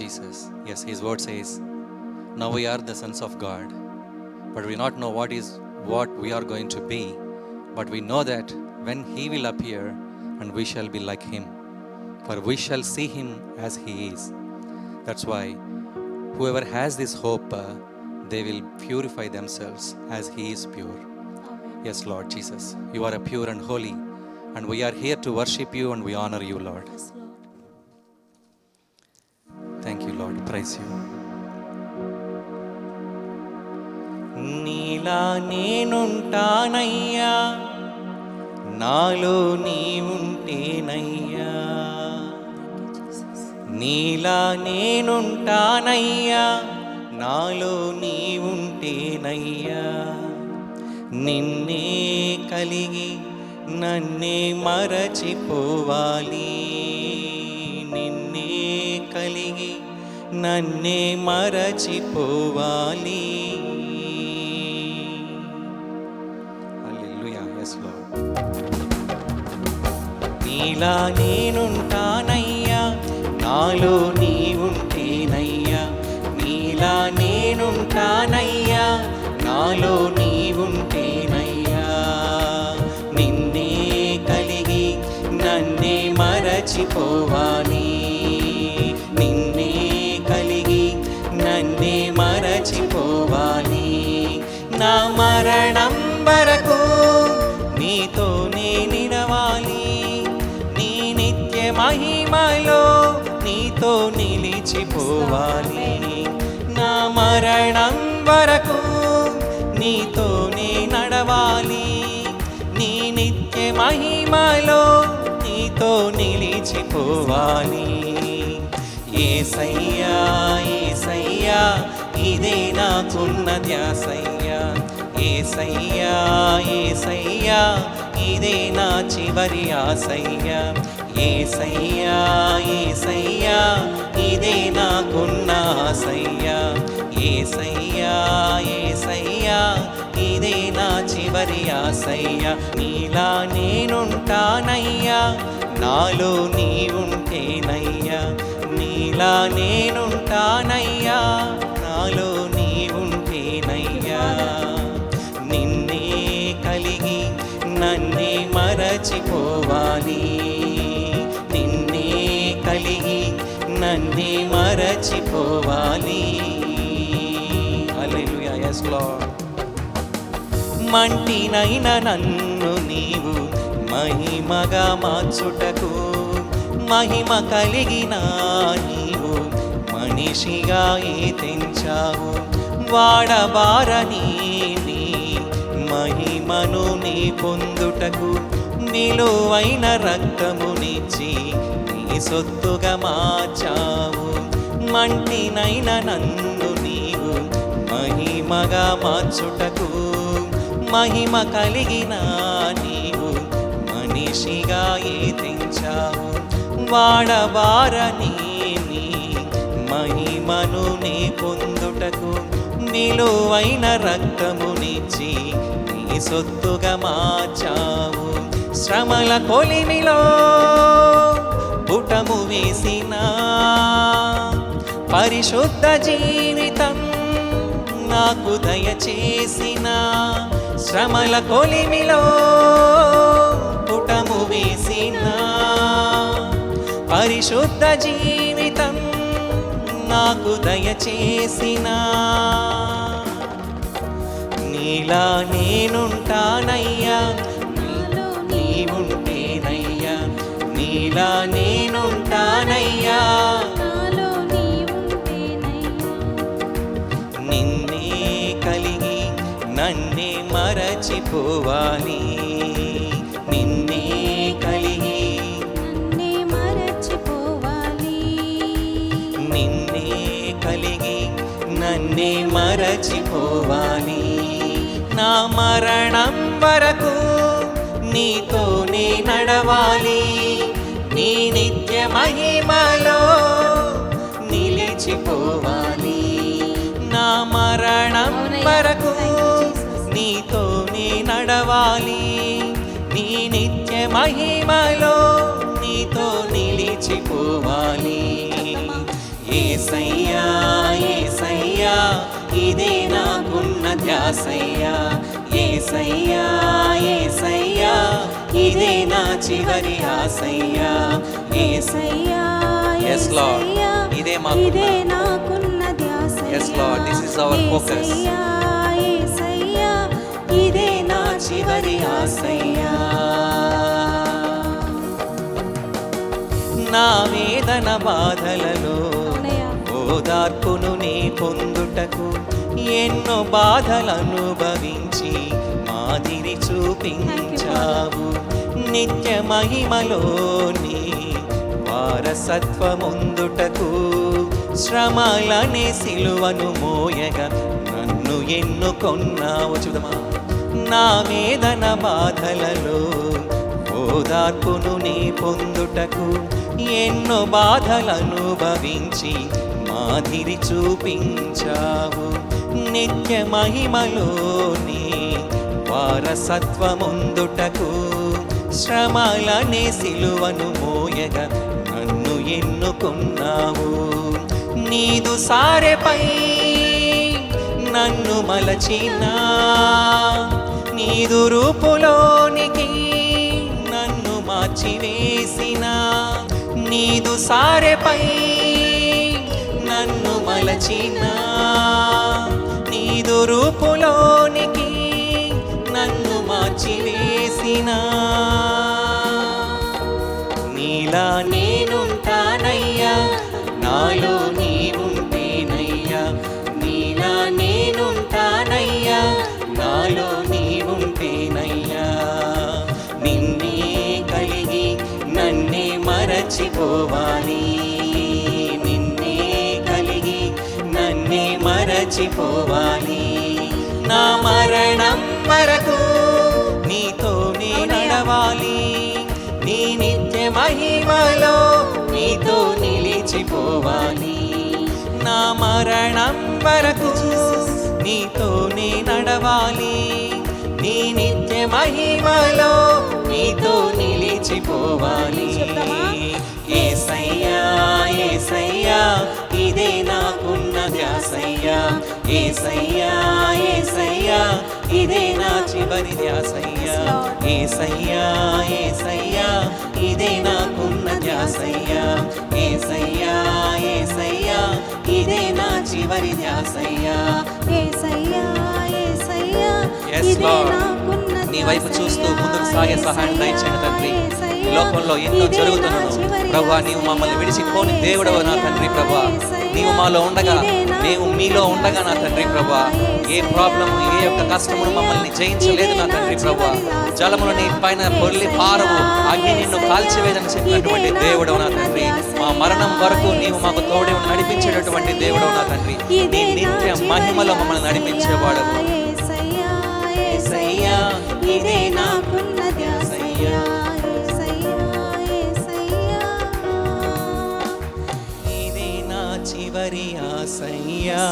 Jesus. Yes, his word says, now we are the sons of God, but we not know what we are going to be, but we know that when he will appear, and we shall be like him, for we shall see him as he is. That's why whoever has this hope, they will purify themselves as he is pure. Amen. Yes, Lord Jesus, you are a pure and holy, and we are here to worship you and we honor you, Lord. Yes, Lord. Thank you, Lord. Praise you. నీలా నేనుంటానయ్యా, నాలో నీవుంటేనయ్యా. Thank you, Jesus. నీలా నేనుంటానయ్యా, నాలో నీవుంటేనయ్యా. నిన్నే కలిగి నన్నే మరచిపోవాలి, నిన్నే కలిగి నన్నే మరచిపోవాలి. హల్లెలూయా. yes Lord. నీలా నేనుంటానయ్యా, నాలో నీవుంటేనయ్యా. నీలా నేనుంటానయ్యా, నాలో నీవుంటేనయ్యా. నిన్నే కలిగి నన్నే మరచిపోవాలి, నిన్నే కలిగి నన్నే మరచిపోవాలి. నా మరణం వరకు నీతోనే నిలవాలి, నీ నిత్య మహిమలో నీతో నిలిచిపోవాలి. నా మరణం వరకు నీతోనే నడవాలి, నీ నిత్య మహిమలో నీతో నిలిచిపోవాలి. యేసయ్యా యేసయ్యా, ఇదే నాకున్న ధ్యాసయ్యా. యేసయ్యా యేసయ్యా, ఇదే నా చివరి ఆశయ్యా. యేసయ్యా యేసయ్యా, ఇదే నాకున్న ఆశయ్యా. యేసయ్యా యేసయ్యా, ఇదే నా చివరి ఆశయ్యా. నీలా నేనుంటానయ్యా, నాలో నీవుంటేనయ్యా. నీలా నేనుంటానయ్యా, నాలో నీవుంటేనయ్యా. నిన్నే కలిగి నన్నే మరచిపోవాలి, నిన్నే కలిగి నన్నే మరచిపోవాలి. హల్లెలూయా. yes Lord. మంటినైన నన్ను నీవు మహిమగా మార్చుటకు, మహిమ కలిగిన నీవు మనిషిగా తెంచావు. వాడబారని నీ మహిమను నీ పొందుటకు, విలువైన రక్తమునిచ్చి నీ సొత్తుగా మార్చావు. మంటినైన నన్ను నీవు మహిమగా మార్చుటకు, మహిమ కలిగిన నీవు మనిషిగా తెంచావు. వాడబారని నీ మహిమను నీ పొందుటకు, విలువైన రక్తమునిచ్చి నీ సొత్తుగా మార్చావు. శ్రమల కొలిమిలో పుటము వేసిన పరిశుద్ధ జీవితం నాకు దయచేసిన. శ్రమల కొలిమిలో పుటము వేసిన పరిశుద్ధ జీవితం నాకు దయచేసిన. నీలా నేనుంటానయ్యా, నాలో నీవుంటేనయ్యా. నీలా నేనుంటానయ్యా, నాలో నీవుంటేనయ్యా. నిన్నే కలిగి నన్నే మరచిపోవాలి, నిన్నే కలిగి నన్నే మరచిపోవాలి, నిన్నే కలిగి నన్నే మరచిపోవాలి. నా మరణం వరకు నీతోనే నడవాలి, నీ నిత్య మహిమలో నిలిచిపోవాలి. నా మరణం వరకు నీతోనే నడవాలి, నీ నిత్య మహిమలో నీతో నిలిచిపోవాలి. యేసయ్యా యేసయ్యా ఇదే నాకున్న ధ్యాసయ్యా, యేసయ్యా యేసయ్యా ఇదే నా చివరి ఆశయ్యా, యేసయ్యా Yes, Lord. ఇదే మాకున్న ఇదే నాకున్న ధ్యాసయ్యా. Yes, Lord. This is our focus. యేసయ్యా, యేసయ్యా, ఇదే నా చివరి ఆశయ్యా. నా వేదన బాధలలో అవునయ్యా. ఓదార్పును నీ పొందుటకు ఎన్నో బాధలు అనుభవించి మాదిరి చూపించావు, నిత్య మహిమలోని వారసత్వముందుటకు శ్రమలనే సిలువను మోయగా నన్ను ఎన్నుకొన్నావు. చూడమా, నా వేదన బాధలలో ఓదార్పును నీ పొందుటకు ఎన్నో బాధలు అనుభవించి మాదిరి చూపించావు, నిత్య మహిమలోని వారసత్వముందుటకు శ్రమలనే సిలువను మోయగా నన్ను ఎన్నుకున్నావు. నీదు సారెపై నన్ను మలచినా, నీదు రూపులోనికి నన్ను మార్చివేసిన, నీదు సారెపై నన్ను మలచిన, నీదు రూపులోనికి నన్ను మార్చివేసిన, నీలా నేనుంటానయ్యా, నాలో నీవుంటేనయ్యా, నీలా నేనుంటానయ్యా, నాలో నీవుంటేనయ్యా, నిన్నే కలిగి నన్నే మరచిపోవాలి, నిన్నే కలిగి నన్నే మరచిపోవాలి, నా మరణం వరకు నీతోనే నడవాలి, నీ నిత్య మహిమలో నీతో నిలిచిపోవాలి, నా మరణం వరకు నీతోనే నడవాలి, నీ నిత్య మహిమలో నీతో నిలిచిపోవాలి. యేసయ్యా యేసయ్యా ఇదే నాకున్న ధ్యాసయ్యా, యేసయ్యా యేసయ్యా ఇదే నా చివరి ధ్యాసయ్యా, యేసయ్యా యేసయ్యా ఇదే నాకున్న ధ్యాసయ్యా, యేసయ్యా యేసయ్యా ఇదే నా చివరి ధ్యాసయ్యా. యేసయ్యా, యేసయ్యా, Yes, ఇదే Lord. నాకున్న నీ వైపు చూస్తూ ధ్యాసయ్యా. ముందుకు సాగే సహాయం దయచేయండి తండ్రి. ఈ లోకంలో ఎన్నో ఇదే జరుగుతున్నను నా చివరి ప్రభా, నీవు మమ్మల్ని విడిచిపోని దేవుడవు నా తండ్రి ప్రభా, నీవు మాలో ఉండగా మేము మీలో ఉండగా నా తండ్రి ప్రభా, ఏ ప్రాబ్లము ఏ యొక్క కష్టమును మమ్మల్ని జయించలేదు నా తండ్రి ప్రభా, జలములు నీ పైన పొర్లి పారవు, అగ్ని నిన్ను కాల్చివేదని చెప్పినటువంటి దేవుడవు నా తండ్రి, మా మరణం వరకు నీవు మాకు తోడే ఉండి నడిపించేటటువంటి దేవుడవు నా తండ్రి, నీ నిత్య మహిమలో మమ్మల్ని నడిపించేవాడవు. యేసయ్యా, యేసయ్యా, ఇదే నాకున్న ధ్యాసయ్యా, యేసయ్యా, యేసయ్యా. ఇదే నా చివరి ఆశయ్యా.